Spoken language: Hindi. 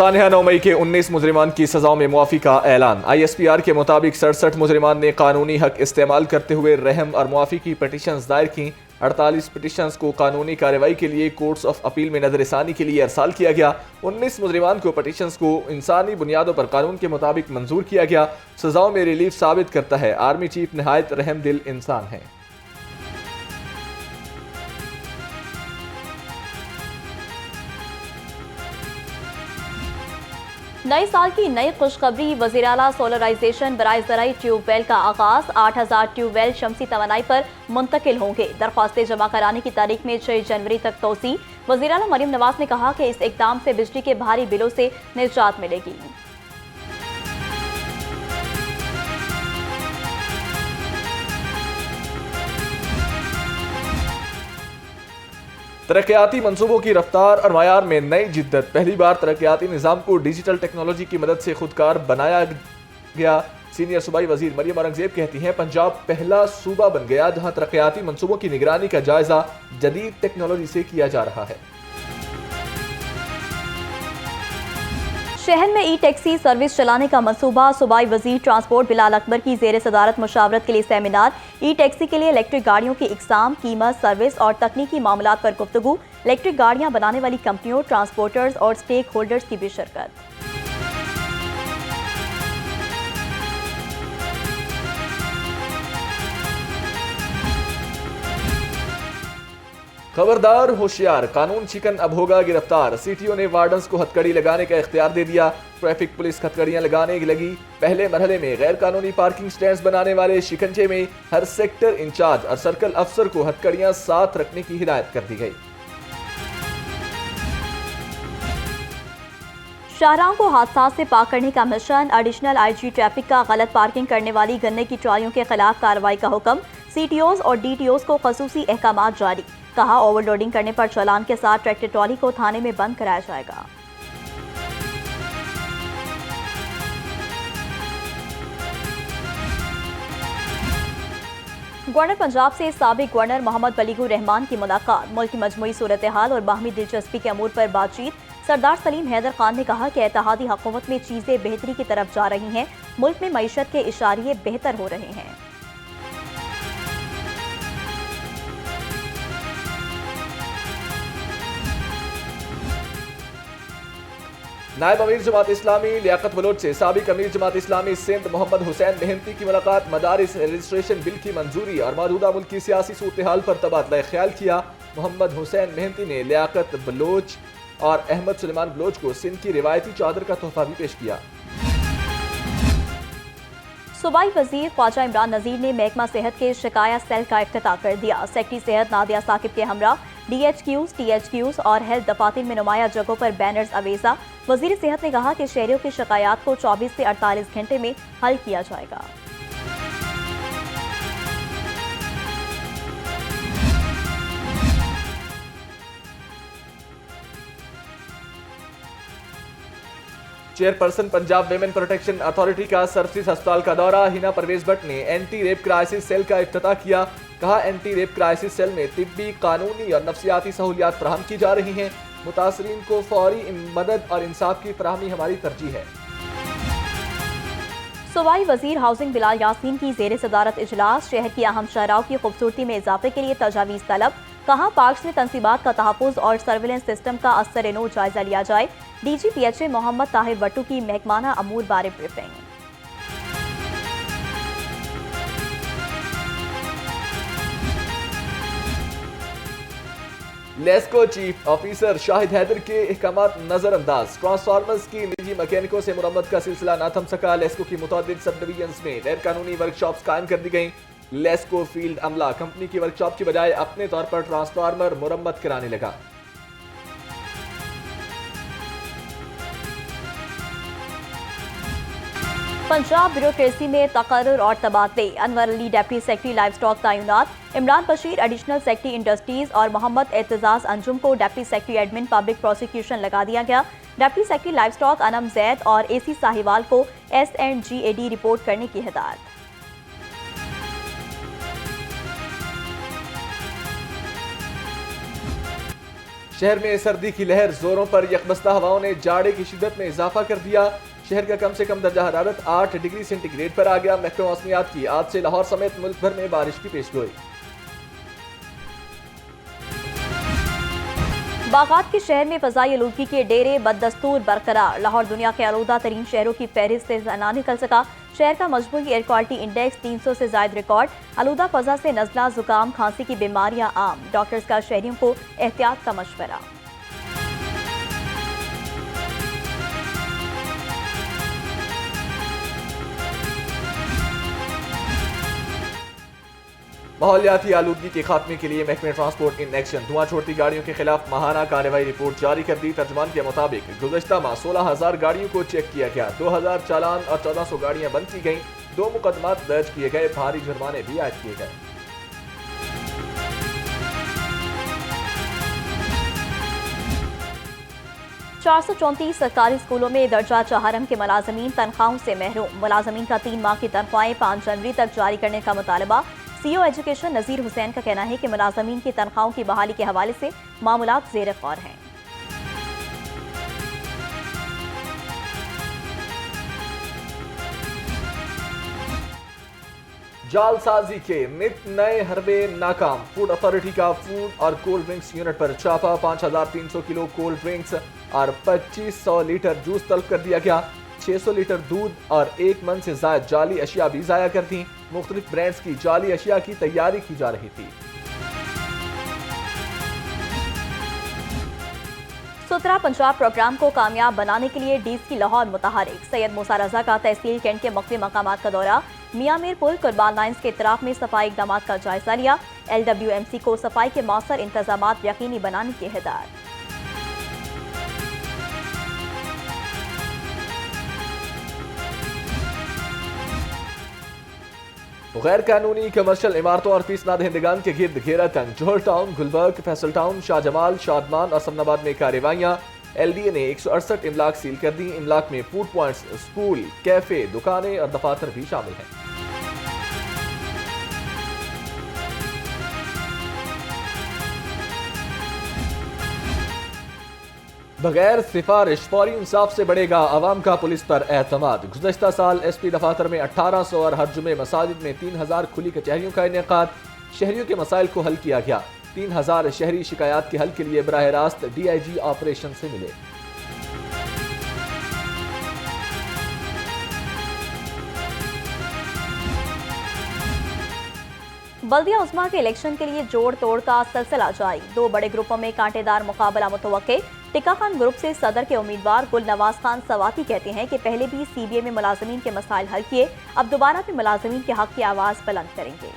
सानिया 9 मई के 19 मुजरिमान की सजाओं में मुआफ़ी का ऐलान। ISPR के मुताबिक 67 मुजरिमान ने कानूनी हक इस्तेमाल करते हुए रहम और मुआफ़ी की पटिशन्स दायर की। 48 पटिशन्स को कानूनी कार्रवाई के लिए कोर्ट्स ऑफ अपील में नजरसानी के लिए अरसाल किया गया। 19 मुजरिमान को पटिशन्स को इंसानी बुनियादों पर कानून के मुताबिक मंजूर किया गया। सजाओं में रिलीफ साबित करता है आर्मी चीफ नहायत रहम दिल इंसान है। नए साल की नई खुशखबरी, वज़ीर आला सोलराइजेशन बराए ज़राई ट्यूबवेल का आगाज। 8000 ट्यूबवेल शमसी तवानाई पर मुंतकिल होंगे। दरख्वास्तें जमा कराने की तारीख में 6 जनवरी तक तोसी। वज़ीर आला मरियम नवाज ने कहा कि इस इक़दाम से बिजली के भारी बिलों से निजात मिलेगी। तरक्याती मंसूबों की रफ्तार और मयार में नई जिद्दत। पहली बार तरक्याती निज़ाम को डिजिटल टेक्नोलॉजी की मदद से खुदकार बनाया गया। सीनियर सूबाई वजीर मरियम औरंगजेब कहती हैं, पंजाब पहला सूबा बन गया जहां तरक्याती मंसूबों की निगरानी का जायजा जदीद टेक्नोलॉजी से किया जा रहा है। शहर में ई टैक्सी सर्विस चलाने का मंसूबा। सूबाई वजीर ट्रांसपोर्ट बिलाल अकबर की जेर सदारत मुशावरत के लिए सेमिनार। ई टैक्सी के लिए इलेक्ट्रिक गाड़ियों की इकसाम, कीमत, सर्विस और तकनीकी मामलात पर गुफ्तगू। इलेक्ट्रिक गाड़ियां बनाने वाली कंपनियों, ट्रांसपोर्टर्स और स्टेक होल्डर्स की भी शिरकत। खबरदार होशियार, कानून शिकन अब होगा गिरफ्तार। CTO ने वार्डन्स को हथकड़ी लगाने का इख्तियार दे दिया। ट्रैफिक पुलिस हथकड़ियां लगाने लगी। पहले मरहले में गैर कानूनी पार्किंग स्टैंड्स बनाने वाले शिकंजे में हर सेक्टर इंचार्ज और सर्कल अफसर को हथकड़ियां साथ रखने की हिदायत कर दी गई। शाहराहों को हादसा से पाक करने का मिशन। एडिशनल IG ट्रैफिक का गलत पार्किंग करने वाली गन्ने की ट्रालियों के खिलाफ कार्रवाई का हुक्म। CTOs और DTOs को खसूसी अहकामात जारी। कहा, ओवरलोडिंग करने पर चालान के साथ ट्रैक्टर ट्रॉली को थाने में बंद कराया जाएगा। गवर्नर पंजाब से साबिक गवर्नर मोहम्मद बलीगुर रहमान की मुलाकात। मुल्क की मजमूई सूरत हाल और बाहमी दिलचस्पी के अमूर पर बातचीत। सरदार सलीम हैदर खान ने कहा कि इत्तेहादी हुकूमत में चीजें बेहतरी की तरफ जा रही हैं। मुल्क में मईशत के इशारे बेहतर हो रहे हैं। नायब अमीर जमात इस्लामी लियाकत बलोच से साबिक अमीर जमात इस्लामी सिंध मोहम्मद हुसैन मेहनती की मुलाकात। मदारिस रजिस्ट्रेशन बिल की मंजूरी और मौजूदा मुल्क की सियासी सूरत हाल पर तबादला ख्याल किया। मोहम्मद हुसैन मेहनती ने लियाकत बलोच और अहमद सुलेमान बलोच को सिंध की रिवायती चादर का तोहफा भी पेश किया। सूबाई वजीर ख्वाजा इमरान नजीर ने महकमा सेहत के शिकायत सेल का इफ्तिताह कर दिया। सेक्रेटरी सेहत नादिया साकिब के हमरा DHQs, THQs और हेल्थ दफातर में नुमाया जगहों पर बैनर्स अवेजा। वजीर सेहत ने कहा कि शहरियों की शिकायत को 24 से 48 घंटे में हल किया जाएगा। Chairperson Punjab women protection authority का सर्विस अस्पताल का दौरा। हिना परवेज भट्ट ने एंटी रेप क्राइसिस सेल का इफ्तिताह किया। कहा, एंटी रेप क्राइसिस सेल में तिब्बी, कानूनी और नफ्सियाती सहूलियात फराहम की जा रही हैं। मुतासरीन को फौरी मदद और इंसाफ की फराहमी हमारी तरजीह है। सूबाई वजीर हाउसिंग बिलाल यासीन की जेर सदारत इजलास। शहर की अहम शाहराहों की खूबसूरती में इजाफे के लिए तजावीज़ तलब। कहा, पार्क्स में तंसीबात का तहफ़्फ़ुज़ और सर्विलेंस सिस्टम का असर-ए-नो जायजा लिया जाए। DG PHA मोहम्मद ताहिर वट्टू की महकमाना अमूर बारे briefing. LESCO chief officer Shahid Haider के अहकामात नजरअंदाज। ट्रांसफार्मर्स की निजी मैकेनिकों से मुरम्मत का सिलसिला न थम सका। लेस्को की मुतअद्दिद सब डिवीजन्स में गैर कानूनी वर्कशॉप्स कायम कर दी गई। लेस्को फील्ड अमला कंपनी की वर्कशॉप की बजाय अपने तौर पर ट्रांसफार्मर मुरम्मत कराने लगा। पंजाब ब्यूरोक्रेसी में तकर्रुर और तबादले। Anwar Ali deputy secretary livestock तैनात। Imran Bashir additional secretary industries और मोहम्मद एतजाज अंजुम को deputy secretary admin public prosecution लगा दिया गया। Deputy secretary livestock Anam Zaid और AC साहिवाल को S&GAD रिपोर्ट करने की हिदायत। शहर में सर्दी की लहर जोरों पर, यकबस्ता हवाओं ने जाड़े की शिद्दत में इजाफा कर दिया। शहर का कम से कम दर्जा हरारत 8 डिग्री सेंटीग्रेड पर आ गया। महकमा मौसमियात की आज से लाहौर समेत मुल्क भर में बारिश की पेशगोई। बागात के शहर में फजाई आलूदगी के डेरे बददस्तूर बरकरार। लाहौर दुनिया के आलूदा तरीन शहरों की फहरिस्त से ना निकल सका। शहर का मजमूई एयर क्वालिटी इंडेक्स 300 से ज्यादा रिकॉर्ड। आलूदा फजा से नजला, जुकाम, खांसी की बीमारियां आम। डॉक्टर्स का शहरियों को एहतियात का मशवरा। माहौलियाती आलूदगी के खात्मे के लिए महकमे ट्रांसपोर्ट इन एक्शन। धुआं छोड़ती गाड़ियों के खिलाफ माहाना कार्रवाई रिपोर्ट जारी कर दी। तर्जमान के मुताबिक गुज़श्ता माह 16,000 गाड़ियों को चेक किया गया। 2,000 चालान और 1400 गाड़ियां बंद की गईं। 2 मुकदमात दर्ज किए गए। भारी जुर्माने भी आयद किए गए। चार 434 सरकारी स्कूलों में दर्जा चहारम के मुलाजमीन तनख्वाहों से महरूम। मुलाजमीन का 3 माह की तनख्वाहें 5 जनवरी तक जारी करने का मुतालबा। सीईओ एजुकेशन नज़ीर हुसैन का कहना है कि मुलाजमीन की तनख्वाहों की बहाली के हवाले से मामलात ज़ेर गौर हैं। जालसाजी के नित नए हरबे नाकाम। फूड अथॉरिटी का फूड और कोल्ड ड्रिंक्स यूनिट पर छापा। 5,300 किलो कोल्ड ड्रिंक्स और 2500 लीटर जूस तलब कर दिया गया। 600 लीटर दूध और 1 मन से ज्यादा जाली अशिया भी जाया कर दी। मुख्तलिफ ब्रांड्स की जाली अशिया की तैयारी की जा रही थी। सुतरा पंजाब प्रोग्राम को कामयाब बनाने के लिए डीसी लाहौर मुतहरिक। सैयद मूसा रजा का तहसील कैंट के मख्फी मकामात का दौरा। मियां मीर पुल कुर्बान लाइन्स के इतराफ में सफाई इकदाम का जायजा लिया। LWMC को सफाई के मौसर इंतजाम यकीनी बनाने की हिदायत। गैर कानूनी कमर्शियल इमारतों और फीस ना दहिंदगान के गिर्द घेरा तंग। जोहर टाउन, गुलबर्ग, फैसल टाउन, शाहजमाल, शादमान और समनाबाद में कार्रवाइयां। LDA ने 168 इमलाक सील कर दी। इमलाक में फूड पॉइंट्स, स्कूल, कैफे, दुकानें और दफातर भी शामिल हैं। बगैर सिफारिश फौरी इंसाफ से बढ़ेगा आवाम का पुलिस पर एतमाद। गुज़श्ता साल SP दफातर में 1800 और हर जुमे मसाजिद में 3000 खुली कचहरियों का इनेकाद। शहरियों के मसाइल को हल किया गया। 3000 शहरी शिकायत के हल के लिए बराह रास्त DIG ऑपरेशन से मिले। बल्दिया उस्मा के इलेक्शन के लिए जोड़ तोड़ का सिलसिला जारी। 2 बड़े ग्रुपों में कांटेदार मुकाबला मुतवक्के। टिक्का खान ग्रुप से सदर के उम्मीदवार गुलनवाज खान सवाती कहते हैं कि पहले भी CBA में मुलाजमीन के मसाइल हल किए, अब दोबारा भी मुलाजमीन के हक की आवाज बुलंद करेंगे।